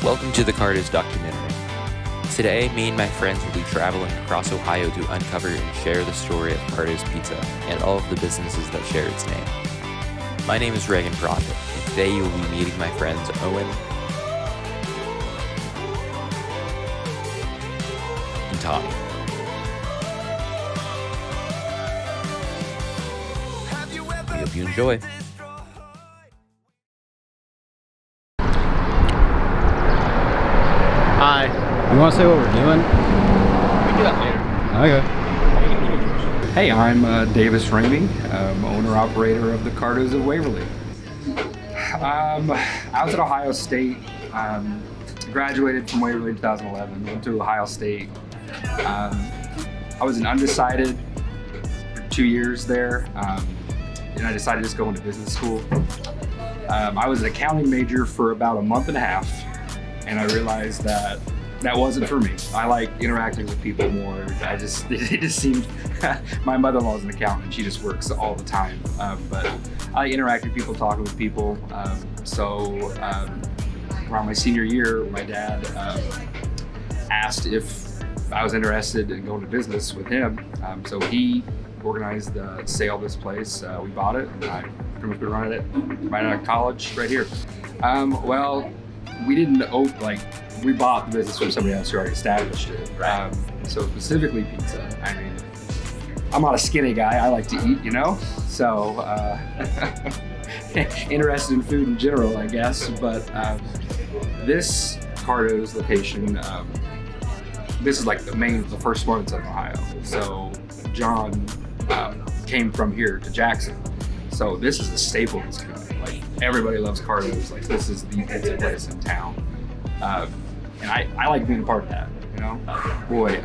Welcome to the Cardos documentary. Today, me and my friends will be traveling across Ohio to uncover and share the story of Cardos Pizza and all of the businesses that share its name. My name is Reagan Prophet, and today you will be meeting my friends Owen and Tommy. We hope you enjoy. Hi. You want to say what we're doing? We can do that later. Okay. Hey, I'm Davis Ramey, owner-operator of the Cardos of Waverly. I was at Ohio State, graduated from Waverly in 2011, went to Ohio State. I was an undecided for 2 years there, and I decided to just go into business school. I was an accounting major for about a month and a half, and I realized that wasn't for me. I like interacting with people more. It just seemed, my mother-in-law's an accountant, she just works all the time. But I like interacting with people, talking with people. So around my senior year, my dad asked if I was interested in going to business with him. So he organized the sale of this place. We bought it, and I pretty much been running it right out of college right here. Well, we didn't we bought the business from somebody else who already established it. Right. So specifically pizza. I mean, I'm not a skinny guy. I like to eat, you know? So interested in food in general, I guess. But this Cardo's location, this is like the first one in Ohio. So John came from here to Jackson. So this is a staple in this community. Like, everybody loves Cardo's. Like, this is the pizza place in town. And I like being a part of that, you know? Boy,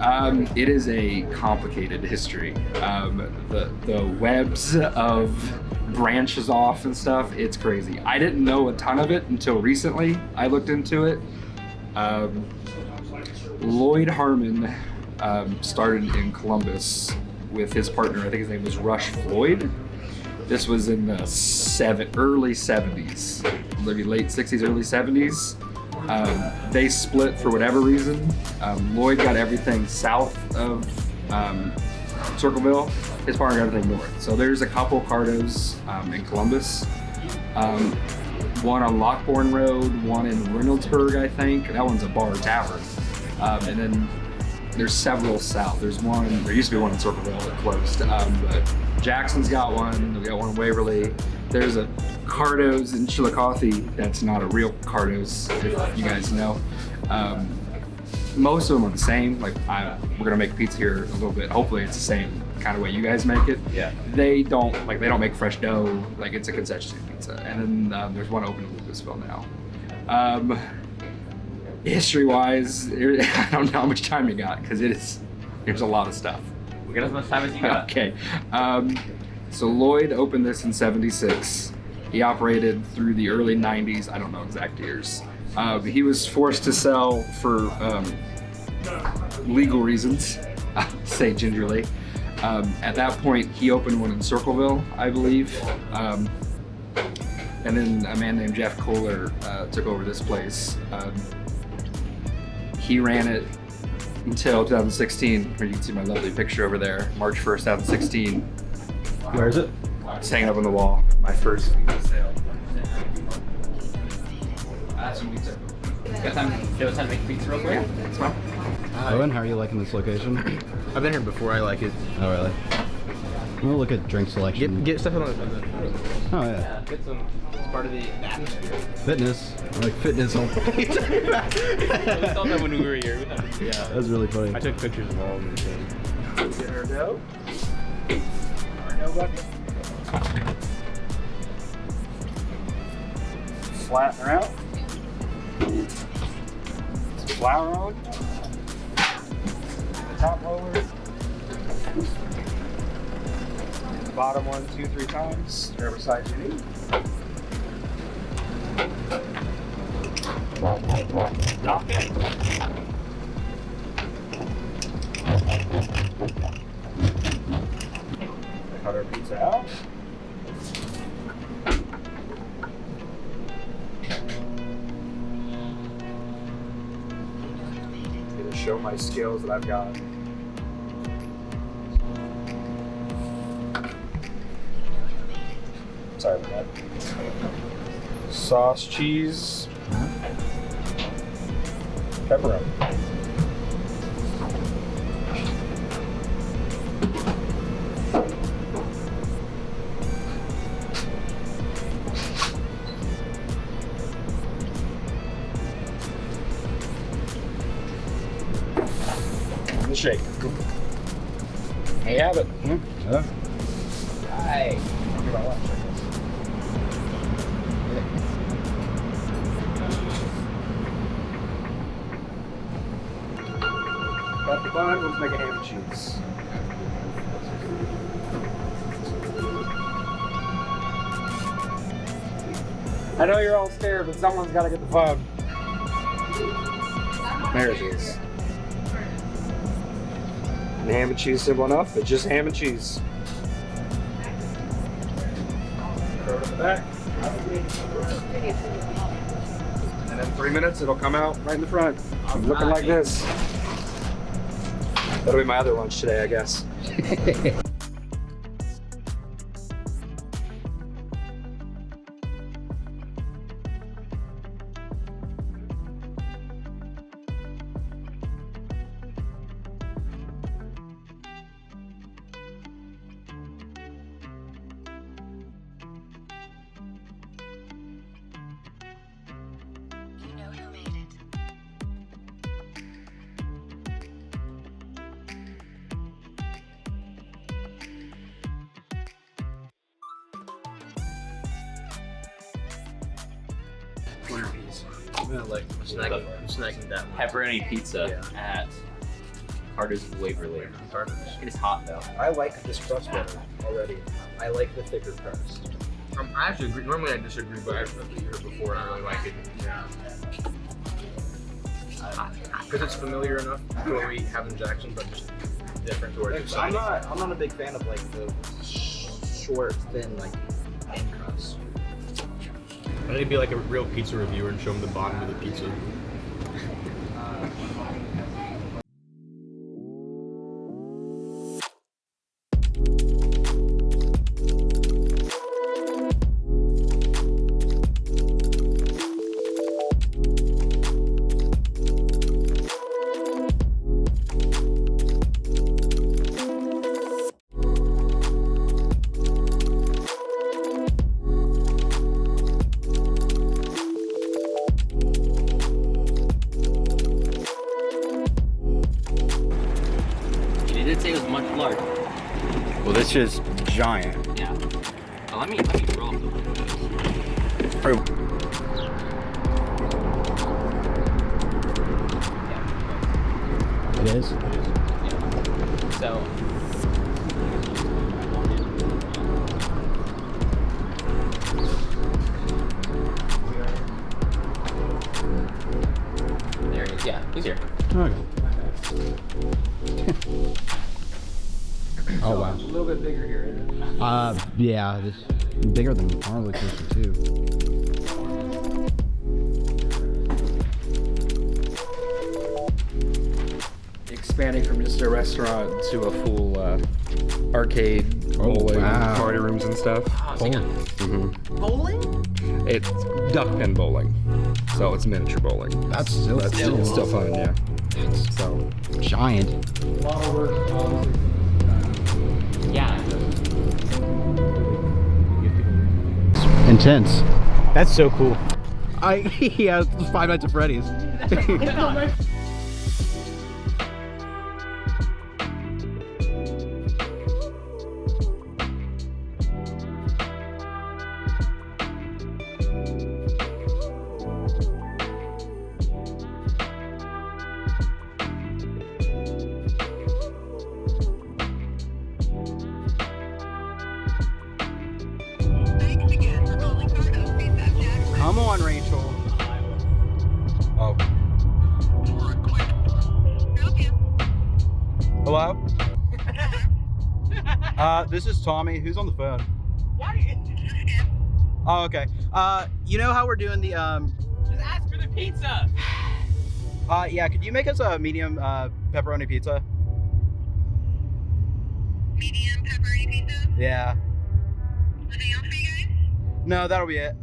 it is a complicated history. The webs of branches off and stuff, it's crazy. I didn't know a ton of it until recently. I looked into it. Lloyd Harmon started in Columbus with his partner. I think his name was Rush Floyd. This was in the early 70s, maybe late 60s, early 70s. They split for whatever reason. Lloyd got everything south of Circleville. His partner got everything north. So there's a couple Cardos in Columbus. One on Lockbourne Road, one in Reynoldsburg, I think. That one's a bar tavern. And then there's several south. There used to be one in Circleville that closed. But Jackson's got one. We got one in Waverly. There's a Cardos in Chillicothe that's not a real Cardos, if you guys know. Most of them are the same. Like, we're gonna make pizza here a little bit. Hopefully it's the same kind of way you guys make it. Yeah. They don't make fresh dough. Like, it's a concession stand pizza. And then there's one open in Lucasville now. History-wise, I don't know how much time you got, because there's a lot of stuff. We got as much time as you got. Okay. So Lloyd opened this in '76. He operated through the early 90s. I don't know exact years. He was forced to sell for legal reasons, I'll say gingerly. At that point, he opened one in Circleville, I believe. And then a man named Jeff Kohler took over this place. He ran it until 2016, where you can see my lovely picture over there, March 1st, 2016. Where is it? It's hanging up on the wall. My first pizza sale. That's some pizza. Got time to show us how to make pizza real quick? Yeah, that's fine. Owen, how are you liking this location? I've been here before. I like it. Oh, really? I'm gonna look at drink selection. Get stuff on the. Oh, yeah. Get some. It's part of the atmosphere. Fitness. I like fitness. We saw that when we were here. Yeah. That was really funny. I took pictures of all of them. Get our dough. Our dough bucket. Flatten her out. Some flour on. The top roller. The bottom one 2-3 times, whatever size you need. Knock it. Cut our pizza out. show my skills that I've got. Sorry about that. Sauce, cheese, pepperoni. And shake. There you have it. Yeah. Hi. Got the bun, let's make a ham and cheese. I know you're all scared, but someone's got to get the bun. There it is. And ham and cheese, simple enough. It's just ham and cheese. Throw it in the back. And in 3 minutes, it'll come out right in the front. Looking like this. That'll be my other lunch today, I guess. I'm gonna like snagging that one. Pepperoni pizza at Cardos Waverly. It is hot though. I like this crust better already. I like the thicker crust. I actually agree. Normally I disagree, but I've heard it before and I really like it. Yeah. Because it's familiar enough to what we have in Jackson, but just different to where it's I'm not a big fan of like the short, thin, like thin crust. I need to be like a real pizza reviewer and show them the bottom of the pizza. Well, this is giant. Yeah. Oh, let me roll the windows. It is? Yeah. So. There he is. Yeah, he's here. Okay. Oh wow. A little bit bigger here. Yeah, this bigger than Harley Coaster too. Expanding from just a restaurant to a full arcade, bowling, wow. party rooms and stuff. Bowling? It's duck pin bowling, so it's miniature bowling. That's still fun, yeah. So giant. Yeah. Intense. That's so cool. Yeah, it's 5 Nights at Freddy's. Come on, Rachel. Oh. Hello? This is Tommy. Who's on the phone? Oh, okay. You know how we're doing the Just ask for the pizza. Yeah, could you make us a medium pepperoni pizza? Medium pepperoni pizza? Yeah. Anything else for you guys? No, that'll be it.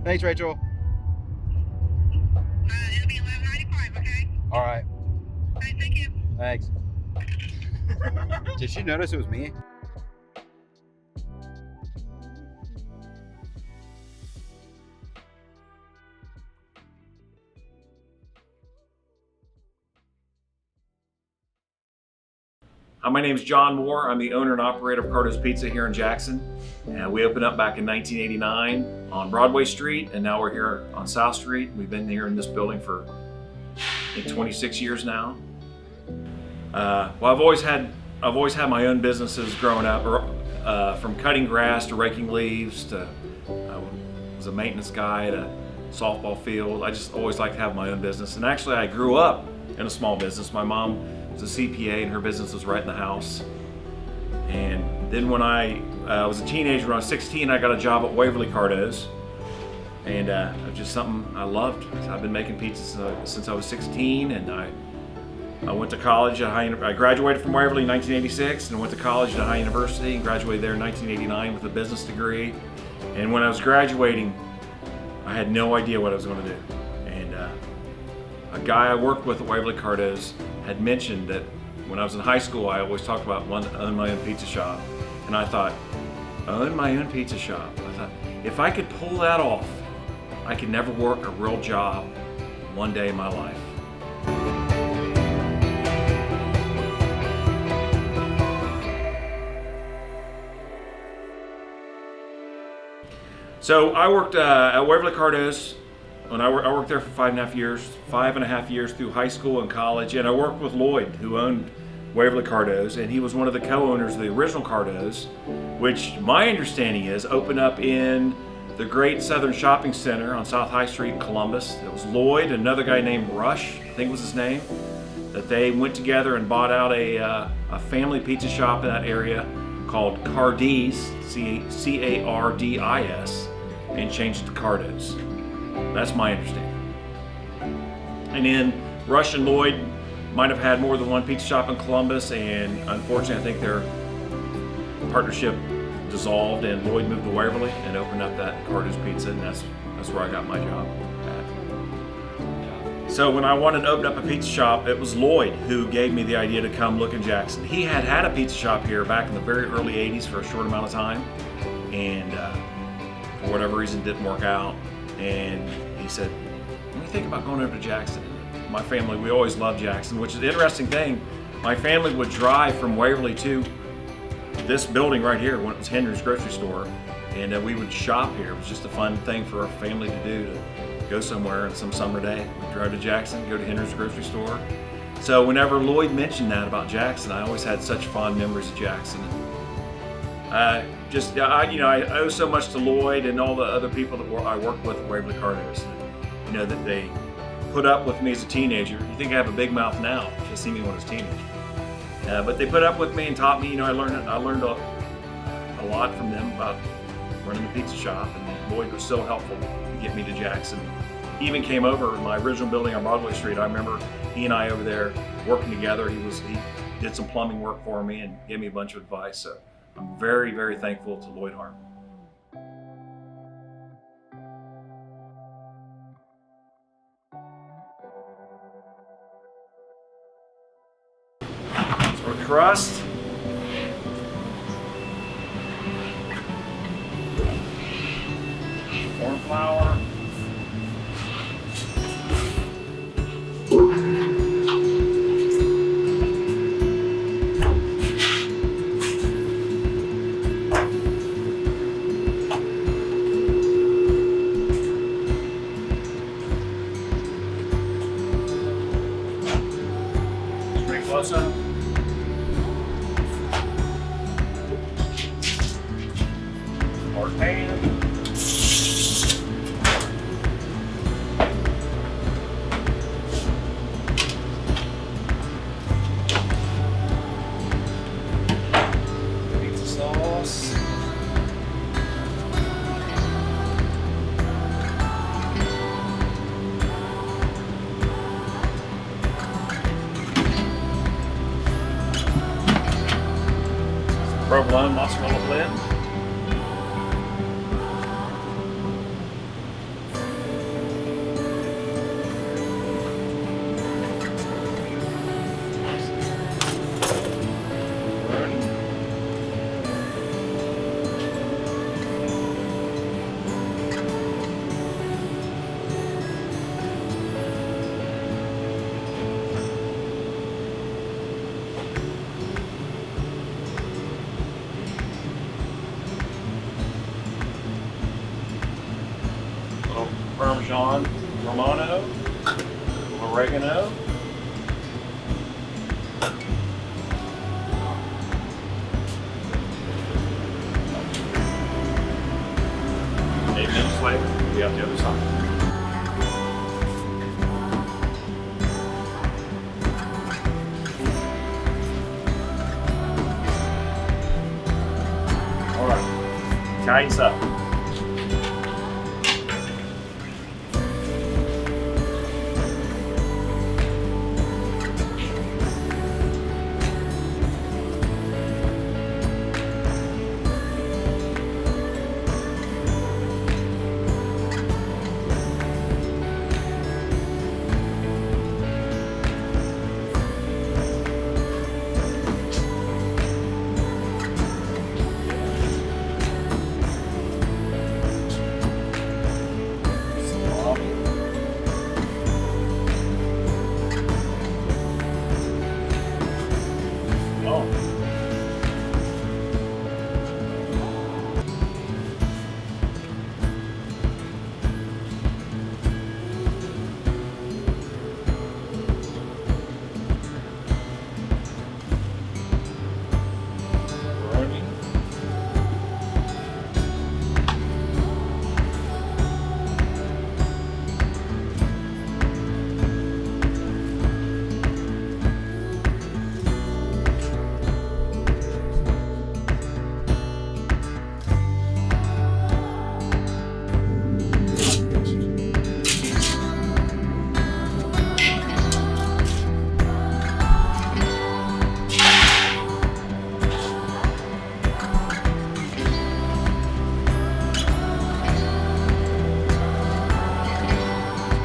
Thanks, Rachel. It'll be $11.95, okay? All right. All right, thank you. Thanks. Did she notice it was me? Hi, my name is John Moore. I'm the owner and operator of Cardos Pizza here in Jackson. We opened up back in 1989 on Broadway Street, and now we're here on South Street. We've been here in this building for, I think, 26 years now. Well, I've always had my own businesses growing up, from cutting grass to raking leaves to I was a maintenance guy at a softball field. I just always liked to have my own business, and actually, I grew up in a small business. My mom was a CPA, and her business was right in the house. And then when I was a teenager, when I was 16, I got a job at Waverly Cardos, and it was just something I loved. So I've been making pizzas since I was 16, and I went to college at I graduated from Waverly in 1986, and went to college at High University, and graduated there in 1989 with a business degree. And when I was graduating, I had no idea what I was going to do. And a guy I worked with at Waverly Cardos had mentioned that when I was in high school, I always talked about wanting to own my own pizza shop. And I thought, own my own pizza shop? I thought, if I could pull that off, I could never work a real job one day in my life. So I worked at Waverly Cardos. I worked there for 5.5 years through high school and college, and I worked with Lloyd, who owned Waverly Cardos, and he was one of the co-owners of the original Cardos, which my understanding is opened up in the Great Southern Shopping Center on South High Street in Columbus. It was Lloyd and another guy named Rush, I think was his name, that they went together and bought out a family pizza shop in that area called Cardos, C-A-R-D-I-S, and changed it to Cardos. That's my understanding. And then Rush and Lloyd might have had more than one pizza shop in Columbus, and unfortunately I think their partnership dissolved, and Lloyd moved to Waverly and opened up that Cardos Pizza, and that's where I got my job at. So when I wanted to open up a pizza shop, it was Lloyd who gave me the idea to come look in Jackson. He had a pizza shop here back in the very early 80s for a short amount of time, and for whatever reason it didn't work out. And he said, what do you think about going over to Jackson? My family, we always loved Jackson, which is an interesting thing. My family would drive from Waverly to this building right here when it was Henry's grocery store, and we would shop here. It was just a fun thing for our family to do, to go somewhere on some summer day. We'd drive to Jackson, go to Henry's grocery store. So whenever Lloyd mentioned that about Jackson, I always had such fond memories of Jackson. I owe so much to Lloyd and all the other people that I worked with at Waverly Cardos. That they put up with me as a teenager. You think I have a big mouth now, just see me when I was a teenager. But they put up with me and taught me. I learned a lot from them about running the pizza shop, and Lloyd was so helpful to get me to Jackson. He even came over in my original building on Broadway Street. I remember he and I over there working together. He did some plumbing work for me and gave me a bunch of advice. So I'm very, very thankful to Lloyd Harmon. So our crust. Corn flour. Bring close up. Hard pan. Pizza sauce. provolone mozzarella blend. Parmesan Romano, oregano, flavor. We have the other side. All right, guidance up.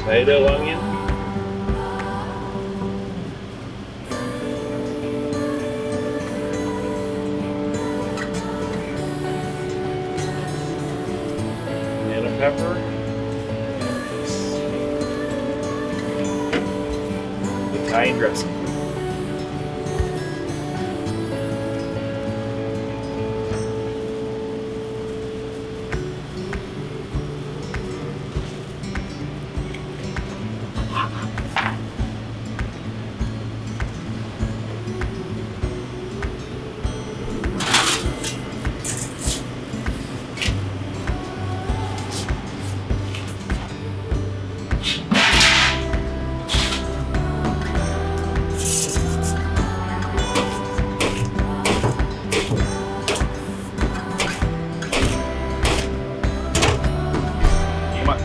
Tomato, onion. Banana pepper. Italian dressing.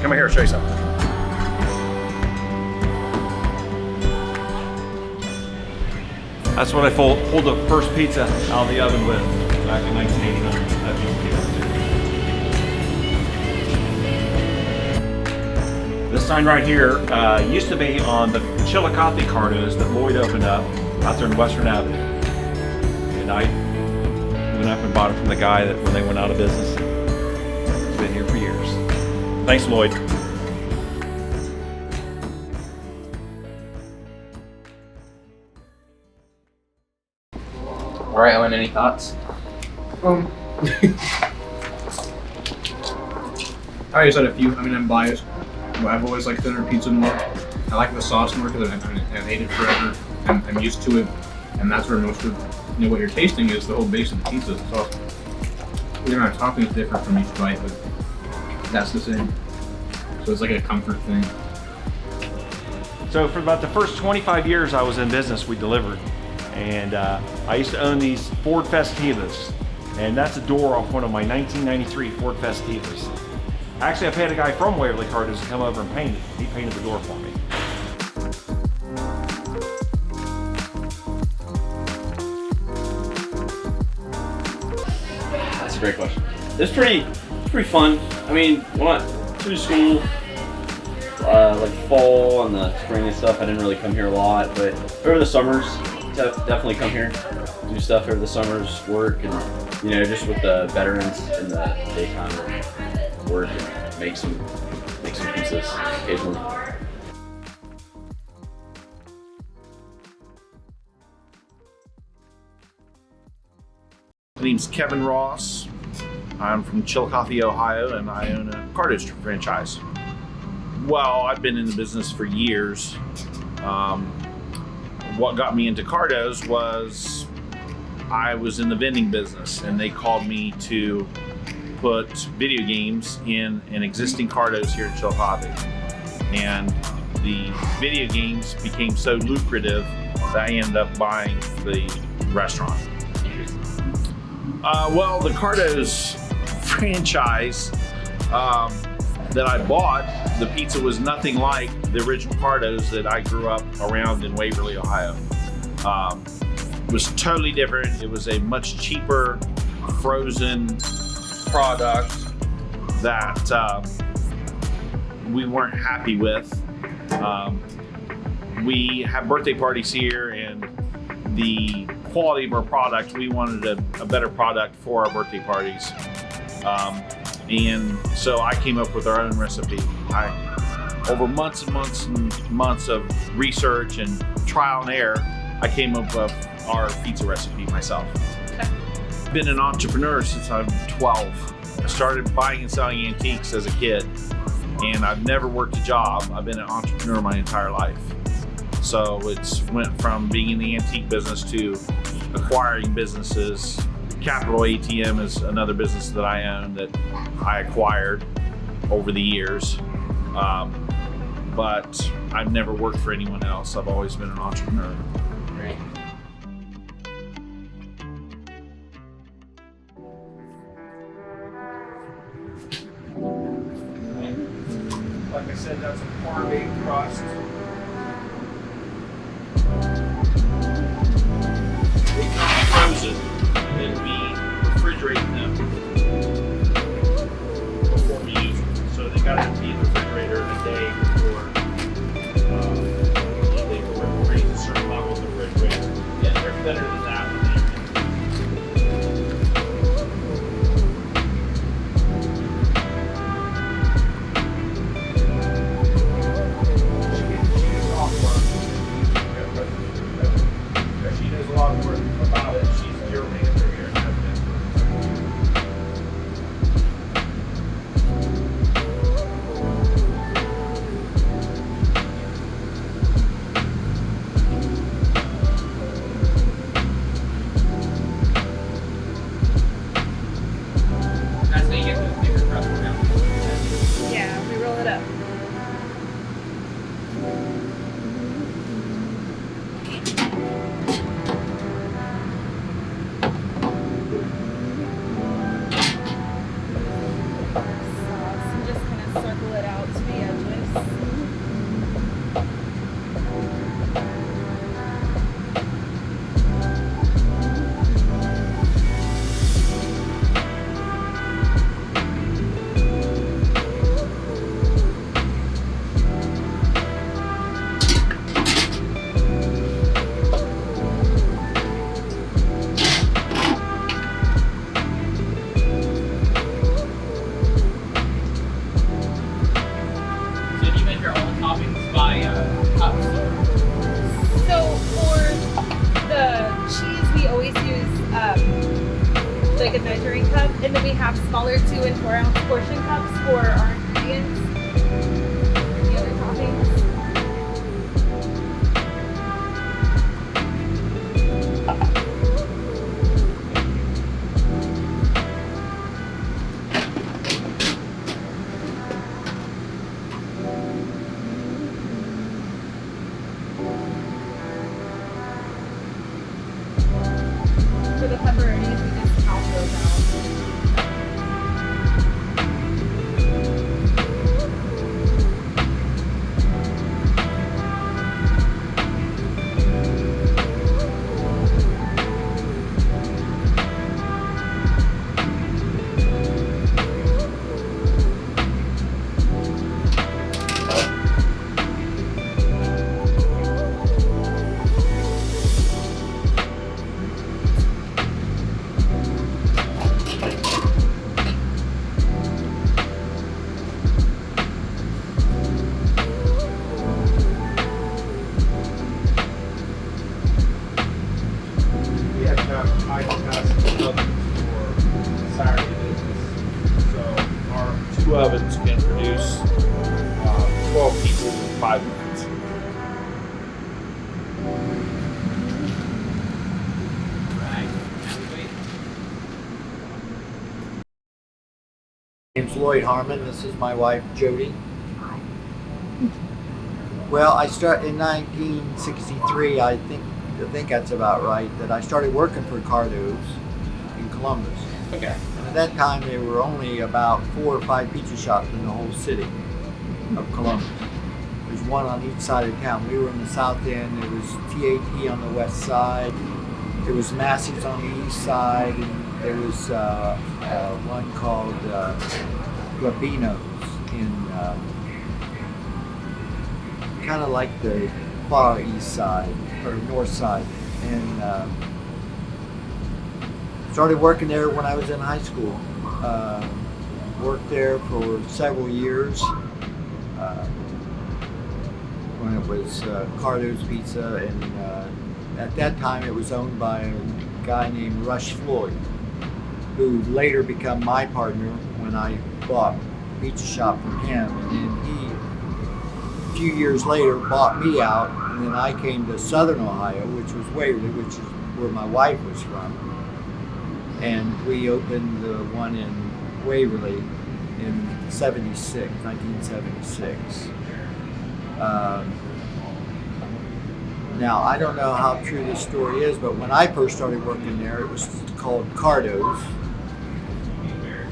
Come here, I'll show you something. That's what I pulled the first pizza out of the oven with back in 1989. This sign right here used to be on the Chillicothe Cardos that Lloyd opened up out there in Western Avenue. And I went up and bought it from the guy that when they went out of business. It's been here for years. Thanks, Lloyd. All right, Owen, any thoughts? I just had a few. I mean, I'm biased. But I've always liked thinner pizza more. I like the sauce more because I've hated it forever. I'm used to it, and that's where most of what you're tasting is the whole base of the pizza. The sauce. The amount of topping is different from each bite, but that's the same. So it's like a comfort thing. So for about the first 25 years I was in business, we delivered. And I used to own these Ford Festivas. And that's a door off one of my 1993 Ford Festivas. Actually, I paid a guy from Waverly Cardos to come over and paint it. He painted the door for me. great question. It's pretty fun. I mean, when I through school, like fall and the spring and stuff, I didn't really come here a lot. But over the summers, definitely come here, do stuff over the summers, work, and just with the veterans in the daytime, work and make some pizzas occasionally. My name's Kevin Ross. I'm from Chillicothe, Ohio, and I own a Cardos franchise. Well, I've been in the business for years. What got me into Cardos was I was in the vending business, and they called me to put video games in an existing Cardos here in Chillicothe. And the video games became so lucrative that I ended up buying the restaurant. Well, the Cardos franchise that I bought, the pizza was nothing like the original Cardos that I grew up around in Waverly, Ohio. It was totally different. It was a much cheaper frozen product that we weren't happy with. We have birthday parties here, and the quality of our product, we wanted a better product for our birthday parties. And so I came up with our own recipe. Over months and months and months of research and trial and error, I came up with our pizza recipe myself. I've been an entrepreneur since I'm 12. I started buying and selling antiques as a kid, and I've never worked a job. I've been an entrepreneur my entire life. So it's went from being in the antique business to acquiring businesses. Capital ATM is another business that I own that I acquired over the years. But I've never worked for anyone else. I've always been an entrepreneur. Great. Like I said, that's a par-baked crust. They come frozen, and we refrigerate them before we use them. So they got to be in the refrigerator a day before they were raised a certain level in the refrigerator. Yeah, they're better than that when they're she knows a lot more about it. She's your manager here. That's how you get the thicker crust now. Yeah, we roll it up. Sauce and just kind of circle it out to the edges. So do you make your own toppings by cups? So for the cheese, we always use like a measuring cup, and then we have smaller 2 and 4 ounce portion cups for our ingredients. The other toppings. For the pepperonis, we just count those out. 2 ovens can produce 12 pizzas in 5 minutes. My name's Lloyd Harmon. This is my wife, Jodie. Well, I started in 1963. I think that's about right. That I started working for Cardos in Columbus. Okay. And at that time, there were only about 4 or 5 pizza shops in the whole city of Columbus. There's one on each side of town. We were in the south end. There was TAT on the west side. There was Massey's on the east side, and there was one called Rabino's in kind of like the far east side or north side, and started working there when I was in high school. Worked there for several years when it was Cardos Pizza, and at that time it was owned by a guy named Lloyd, who later became my partner when I bought the pizza shop from him, and then he, a few years later, bought me out, and then I came to Southern Ohio, which was Waverly, which is where my wife was from, and we opened the one in Waverly in 1976. Now, I don't know how true this story is, but when I first started working there, it was called Cardos.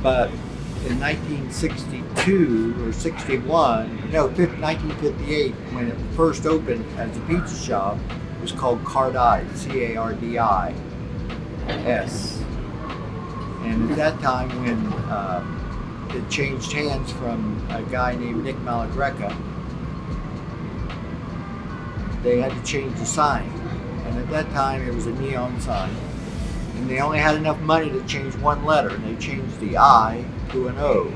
But in 1962 or 1958, when it first opened as a pizza shop, it was called Cardis, C-A-R-D-I-S. And at that time, when it changed hands from a guy named Nick Malagreca, they had to change the sign. And at that time, it was a neon sign. And they only had enough money to change one letter, and they changed the I to an O.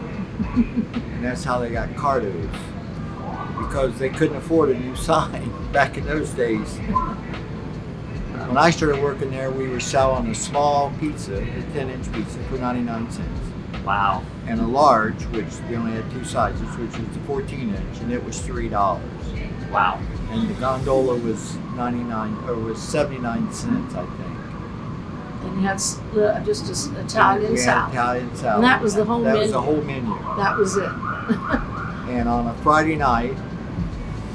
And that's how they got Cardos, because they couldn't afford a new sign back in those days. When I started working there, we were selling a small pizza, a 10-inch pizza, for 99 cents. Wow. And a large, which they only had 2 sizes, which was the 14-inch, and it was $3. Wow. And the gondola was 79 cents, I think. And you had just Italian We had salad. Italian salad. And that was the whole That menu. was the whole menu. That was it. And on a Friday night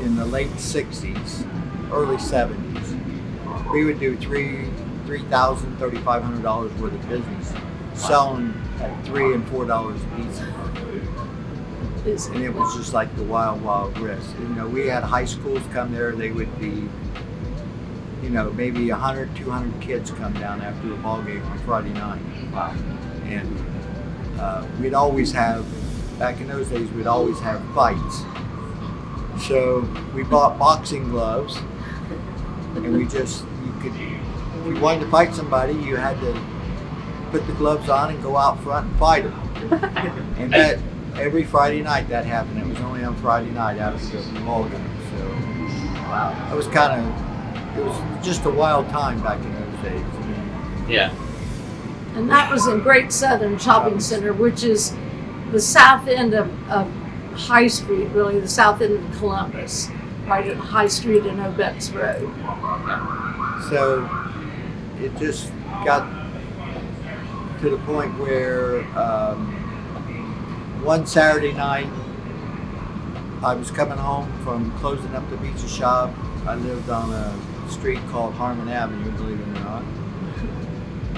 in the late 60s, early 70s, we would do $3,000, $3,500 worth of business, selling at $3 and $4 a piece. And it was just like the wild, wild west. You know, we had high schools come there. They would be, you know, maybe 100, 200 kids come down after a ball game on Friday night. Wow. And we'd always have, back in those days, we'd always have fights. So we bought boxing gloves, and we just, if you wanted to fight somebody, you had to put the gloves on and go out front and fight them. And that, every Friday night that happened. It was only on Friday night after the ball game. So, wow. It was just a wild time back in those days. Yeah. And that was in Great Southern Shopping Center, which is the south end of High Street, really, the south end of Columbus, right at High Street and Obex Road. So it just got to the point where one Saturday night, I was coming home from closing up the pizza shop. I lived on a street called Harmon Avenue, believe it or not.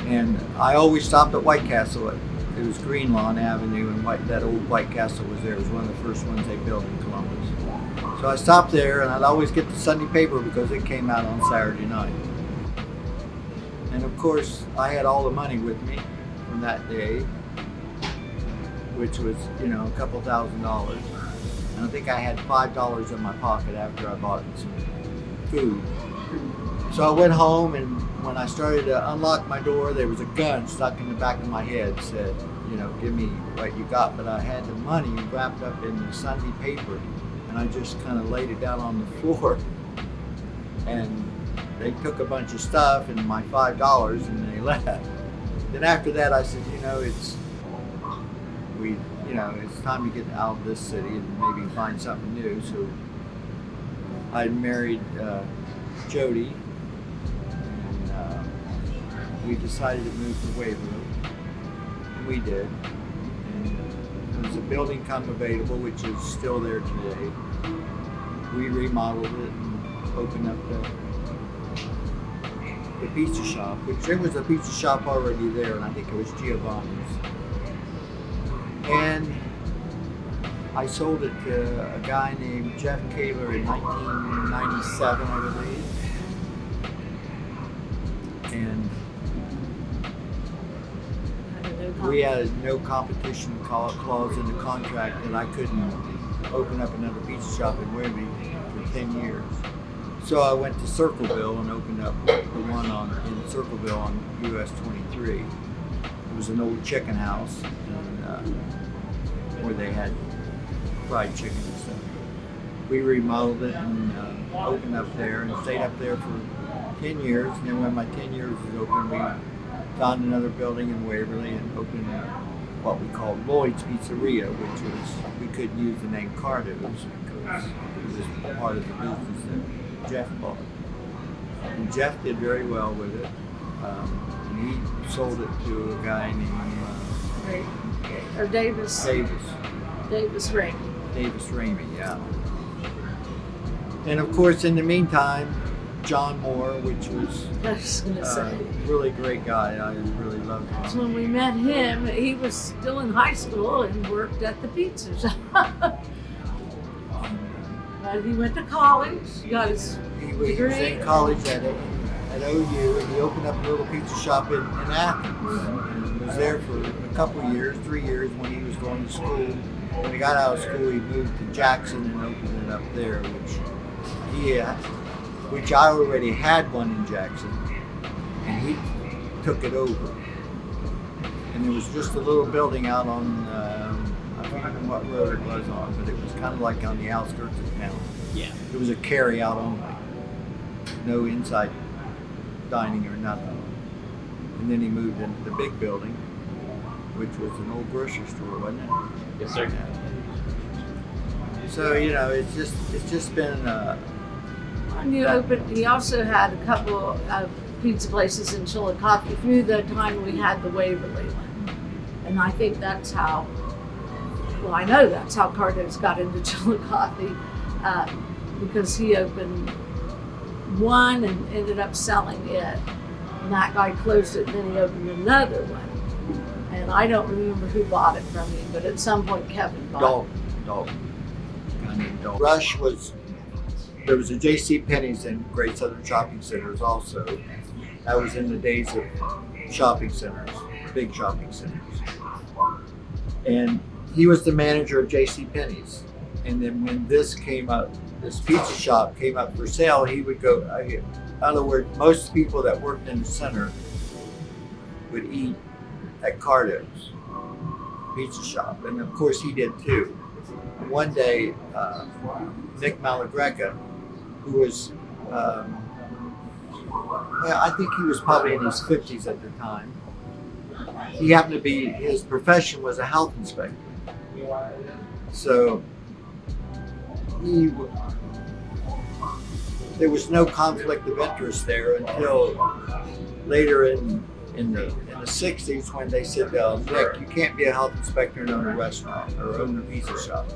And I always stopped at White Castle. It was Green Lawn Avenue, and that old White Castle was there. It was one of the first ones they built in Columbus. So I stopped there, and I'd always get the Sunday paper because it came out on Saturday night. And of course, I had all the money with me from that day, which was, you know, a couple $1,000s. And I think I had $5 in my pocket after I bought some food. So I went home, and when I started to unlock my door, there was a gun stuck in the back of my head. Said, you know, give me what you got. But I had the money wrapped up in the Sunday paper, and I just kind of laid it down on the floor. And they took a bunch of stuff and my $5, and they left. Then after that, I said, you know, you know, it's time to get out of this city and maybe find something new. So I married Jodie, and we decided to move to Waverly. We did. And there was a building come available, which is still there today. We remodeled it and opened up the pizza shop, which there was a pizza shop already there, and I think it was Giovanni's. And I sold it to a guy named Jeff Kaler in 1997, I believe. And we had a no competition clause in the contract that I couldn't open up another pizza shop in Waverly for 10 years. So I went to Circleville and opened up the one in Circleville on US 23. It was an old chicken house where they had fried chicken and stuff. We remodeled it and opened up there and stayed up there for 10 years. And then when my 10 years was open, we found another building in Waverly and opened what we called Lloyd's Pizzeria, which was, we couldn't use the name Cardos because it was part of the business that Jeff bought. And Jeff did very well with it. And he sold it to a guy named Davis Ramey. Davis Ramey, yeah. And of course, in the meantime, John Moore, which was a really great guy. I really loved him. So when we met him, he was still in high school and worked at the pizza shop. But he went to college, got his degree. He was in college at OU, and he opened up a little pizza shop in Athens. And was there for a couple of years, 3 years when he was going to school. When he got out of school, he moved to Jackson and opened it up there, which I already had one in Jackson, and he took it over. And there was just a little building out on, I don't remember what road it was on, but it was kind of like on the outskirts of town. Yeah. It was a carry out only. No inside dining or nothing. And then he moved into the big building, which was an old grocery store, wasn't it? Yes, sir. So, you know, it's just been He also had a couple of pizza places in Chillicothe through the time we had the Waverly one. And I think that's how, well, I know that's how Cardos got into Chillicothe, because he opened one and ended up selling it. And that guy closed it, and then he opened another one. And I don't remember who bought it from me, but at some point Kevin bought it. Dalton. I mean, Dalton. Rush was, there was a J.C. Penney's in Great Southern Shopping Centers also. That was in the days of shopping centers, big shopping centers. And he was the manager of J.C. Penney's. And then when this came up, this pizza shop came up for sale, he would go, in other words, most people that worked in the center would eat at Cardo's pizza shop. And of course he did too. One day, Nick Malagreca, who was, I think he was probably in his 50s at the time. He happened to be, his profession was a health inspector. So there was no conflict of interest there until later in the 60s when they said, Nick, you can't be a health inspector and own a restaurant or own a pizza shop.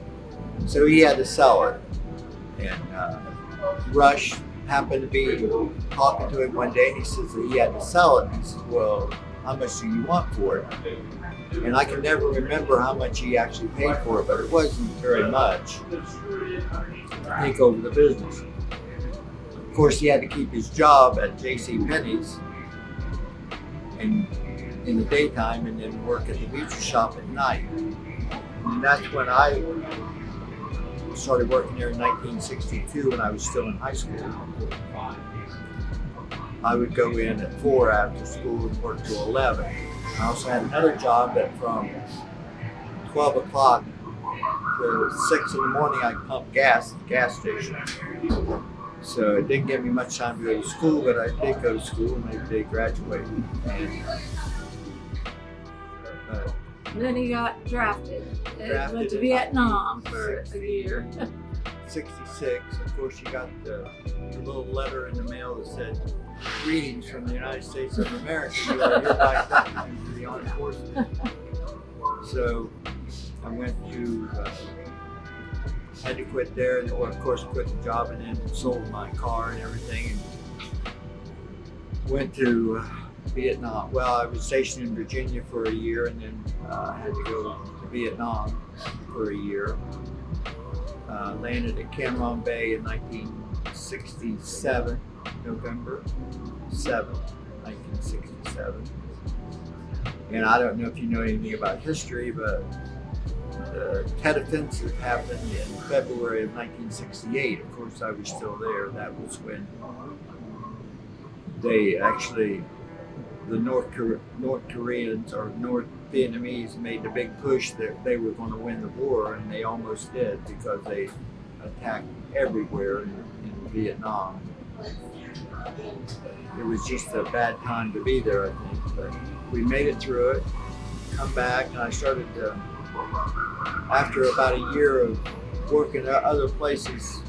So he had to sell it. And Rush happened to be talking to him one day, and he says that he had to sell it. And he says, well, how much do you want for it? And I can never remember how much he actually paid for it, but it wasn't very much to take over the business. Of course, he had to keep his job at J.C. Penney's and in the daytime, and then work at the pizza shop at night. And that's when I started working there in 1962 when I was still in high school. I would go in at 4 after school and work till 11. I also had another job that from 12 o'clock to 6 in the morning I pumped gas at the gas station. So it didn't give me much time to go to school, but I did go to school and I did graduate. And, Then he got drafted and Drafted went to in Vietnam for a year. 66. Of course, you got the little letter in the mail that said, "Greetings from the United States of America. You are hereby inducted into the Armed Forces." So I went to, had to quit there, and of course quit the job, and then sold my car and everything, and went to Vietnam. Well, I was stationed in Virginia for a year, and then had to go to Vietnam for a year. Landed at Cam Ranh Bay in 1967, November 7th, 1967. And I don't know if you know anything about history, but the Tet Offensive happened in February of 1968. Of course, I was still there. That was when they actually, the North Koreans or North Vietnamese made the big push that they were going to win the war, and they almost did because they attacked everywhere in Vietnam. It was just a bad time to be there, I think, but we made it through it, come back, and I started to, after about a year of working at other places,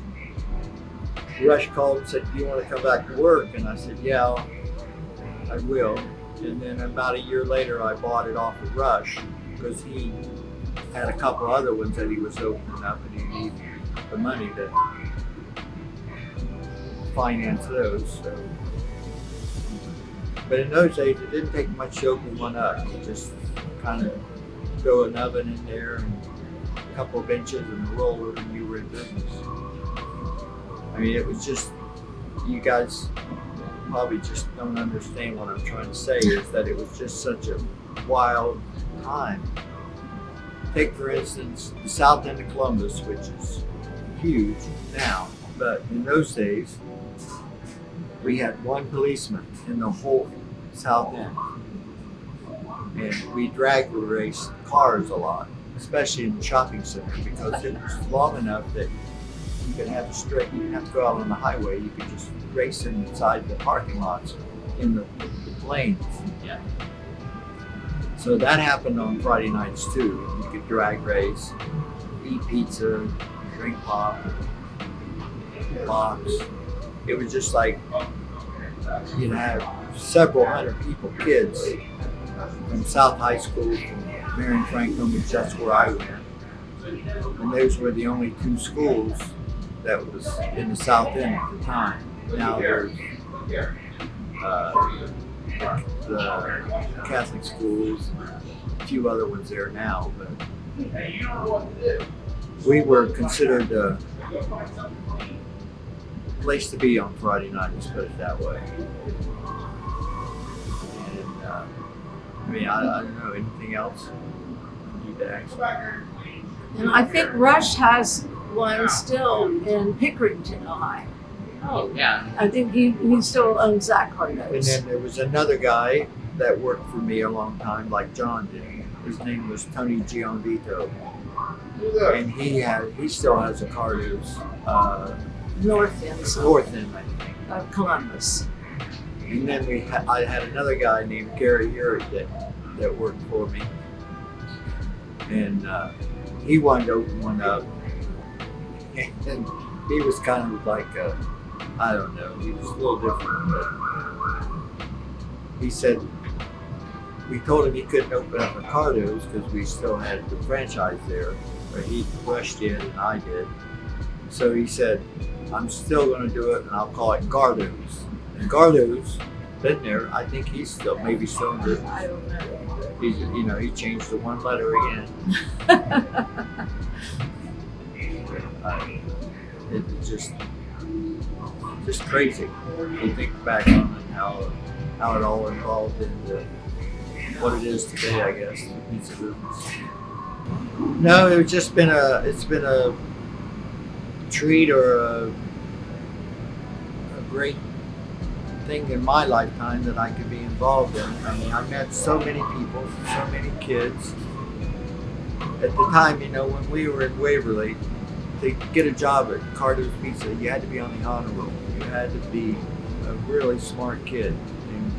Rush called and said, "Do you want to come back to work?" And I said, "Yeah, I will." And then about a year later, I bought it off of Rush because he had a couple other ones that he was opening up, and he needed the money to finance those. So. But in those days, it didn't take much to open one up. You just kind of throw an oven in there and a couple of benches and a roller, and you were in business. I mean, it was just, you guys probably just don't understand what I'm trying to say, is that it was just such a wild time. Take, for instance, the south end of Columbus, which is huge now, but in those days, we had one policeman in the whole south end. And we drag race cars a lot, especially in the shopping center, because it was long enough that you could have a straight, you didn't have to go out on the highway, you could just race inside the parking lots in the lanes. Yeah. So that happened on Friday nights too. You could drag race, eat pizza, drink pop, box. It was just like, you'd have several hundred people, kids, from South High School, from Marion Franklin, which that's where I went. And those were the only two schools that was in the South End at the time. Now there's the Catholic schools, a few other ones there now, but we were considered a place to be on Friday night, let's put it that way. And I mean, I don't know, anything else you'd ask? And I think Rush has one still in Pickerington, Ohio. Oh, yeah. I think he still owns that Cardos. And then there was another guy that worked for me a long time, like John did. His name was Tony Gianvito. And he still has a Cardos. North End I think. of Columbus. And then I had another guy named Gary Urich that worked for me. And he wanted to open one up. And he was kind of like I don't know, he was a little different, but he said, we told him he couldn't open up a Cardos because we still had the franchise there, but he rushed in and I did. So he said, I'm still going to do it, and I'll call it Cardos. And Cardos, been there, I think he's still, maybe still in business. I don't know. He changed the one letter again. It's just crazy. You think back on it, how it all evolved into what it is today, I guess, the pizza business. No, it's been a treat or a great thing in my lifetime that I could be involved in. I mean, I met so many people, so many kids. At the time, when we were in Waverly, to get a job at Cardos Pizza, you had to be on the honor roll. You had to be a really smart kid. And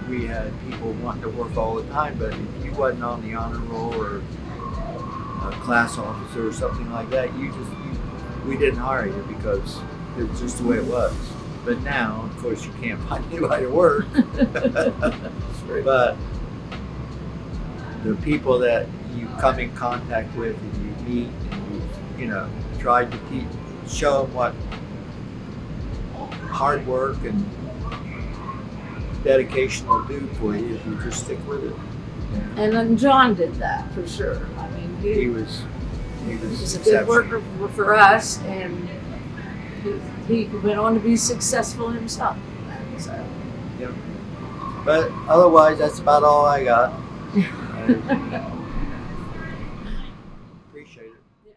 we had people wanting to work all the time, but if you wasn't on the honor roll or a class officer or something like that, we didn't hire you because it was just the way it was. But now, of course, you can't find anybody to work. But the people that you come in contact with and you meet and you know, tried to show them what hard work and dedication will do for you if you just stick with it. And then John did that for sure. I mean, He was a good exceptional. worker for us, and he went on to be successful himself. So. Yep. But otherwise, that's about all I got. I appreciate it. Yeah.